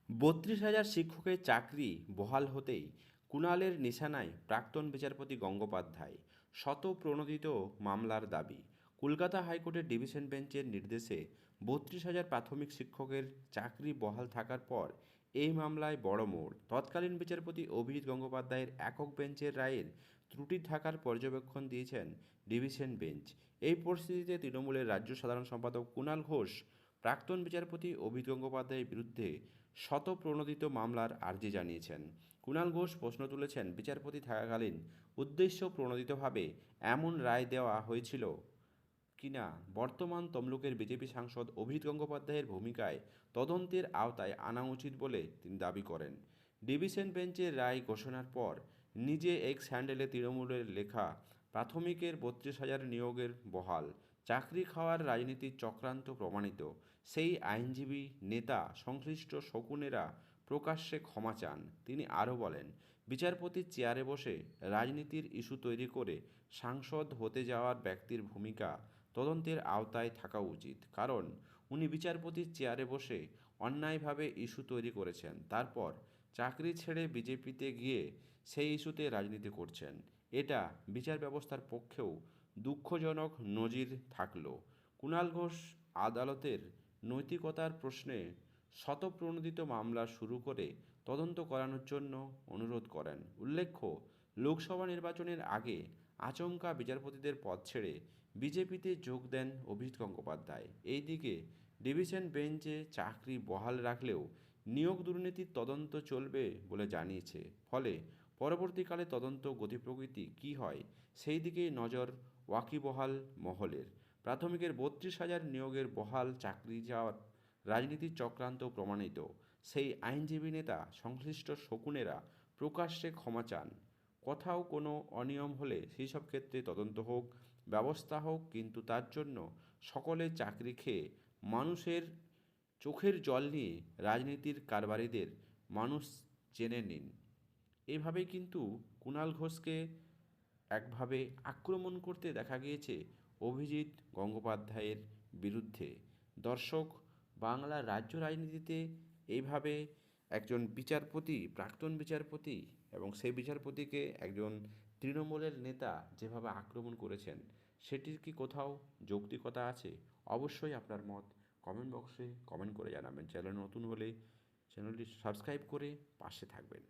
৩২,০০০ শিক্ষকের চাকরি বহাল হতেই কুণালের নিশানায় প্রাক্তন বিচারপতি গঙ্গোপাধ্যায়। শতপ্রণোদিত মামলার দাবি। কলকাতা হাইকোর্টের ডিভিশন বেঞ্চের নির্দেশে ৩২,০০০ প্রাথমিক শিক্ষকের চাকরি বহাল থাকার পর এই মামলায় বড় মোড়। তৎকালীন বিচারপতি অভিজিৎ গঙ্গোপাধ্যায়ের একক বেঞ্চের রায়ের ত্রুটি থাকার পর্যবেক্ষণ দিয়েছেন ডিভিশন বেঞ্চ। এই পরিস্থিতিতে তৃণমূলের রাজ্য সাধারণ সম্পাদক কুণাল ঘোষ প্রাক্তন বিচারপতি অভিজিৎ গঙ্গোপাধ্যায়ের বিরুদ্ধে শতপ্রণোদিত মামলার আর্জি জানিয়েছেন। কুণাল ঘোষ প্রশ্ন তুলেছেন, বিচারপতি থাকাকালীন উদ্দেশ্য প্রণোদিতভাবে এমন রায় দেওয়া হয়েছিল কিনা বর্তমান তমলুকের বিজেপি সাংসদ অভিজিৎ গঙ্গোপাধ্যায়ের ভূমিকায় তদন্তের আওতায় আনা উচিত বলে তিনি দাবি করেন। ডিভিশন বেঞ্চের রায় ঘোষণার পর নিজে এক্স হ্যান্ডেলে তৃণমূলের লেখা প্রাথমিকের ৩২,০০০ নিয়োগের বহাল, চাকরি খাওয়ার রাজনীতির চক্রান্ত প্রমাণিত। সেই আইনজীবী, নেতা, সংশ্লিষ্ট শকুনেরা প্রকাশ্যে ক্ষমা চান। তিনি আরও বলেন, বিচারপতির চেয়ারে বসে রাজনীতির ইস্যু তৈরি করে সাংসদ হতে যাওয়ার ব্যক্তির ভূমিকা তদন্তের আওতায় থাকা উচিত। কারণ উনি বিচারপতির চেয়ারে বসে অন্যায়ভাবে ইস্যু তৈরি করেছেন, তারপর চাকরি ছেড়ে বিজেপিতে গিয়ে সেই ইস্যুতে রাজনীতি করছেন। এটা বিচার ব্যবস্থার পক্ষেও দুঃখজনক নজির থাকল। কুণাল ঘোষ আদালতের নৈতিকতার প্রশ্নে শতপ্রণোদিত মামলা শুরু করে তদন্ত করানোর জন্য অনুরোধ করেন। উল্লেখ্য, লোকসভা নির্বাচনের আগে আচমকা বিচারপতিদের পদ ছেড়ে বিজেপিতে যোগ দেন অভিজিৎ গঙ্গোপাধ্যায়। এইদিকে ডিভিশন বেঞ্চে চাকরি বহাল রাখলেও নিয়োগ দুর্নীতির তদন্ত চলবে বলে জানিয়েছে। ফলে পরবর্তীকালে তদন্ত গতিপ্রকৃতি কী হয় সেই দিকেই নজর ওয়াকিবহাল মহলের। প্রাথমিকের ৩২,০০০ নিয়োগের বহাল চাকরি যাওয়ার রাজনীতির চক্রান্ত প্রমাণিত। সেই আইনজীবী, নেতা, সংশ্লিষ্ট শকুনেরা প্রকাশ্যে ক্ষমা চান। কোথাও কোনো অনিয়ম হলে সেই সব ক্ষেত্রে তদন্ত হোক, ব্যবস্থা হোক, কিন্তু তার জন্য সকলে চাকরি খেয়ে মানুষের চোখের জল নিয়ে রাজনীতির কারবারিদের মানুষ জেনে নিন। এভাবেই কিন্তু কুণাল ঘোষকে একভাবে আক্রমণ করতে দেখা গিয়েছে অভিজিৎ গঙ্গোপাধ্যায়ের বিরুদ্ধে। দর্শক, বাংলার রাজ্য রাজনীতিতে এইভাবে একজন বিচারপতি, প্রাক্তন বিচারপতি এবং সেই বিচারপতিকে একজন তৃণমূলের নেতা যেভাবে আক্রমণ করেছেন, সেটির কি কোথাও যৌক্তিকতা আছে? অবশ্যই আপনার মত কমেন্ট বক্সে কমেন্ট করে জানাবেন। চ্যানেল নতুন হলে চ্যানেলটি সাবস্ক্রাইব করে পাশে থাকবেন।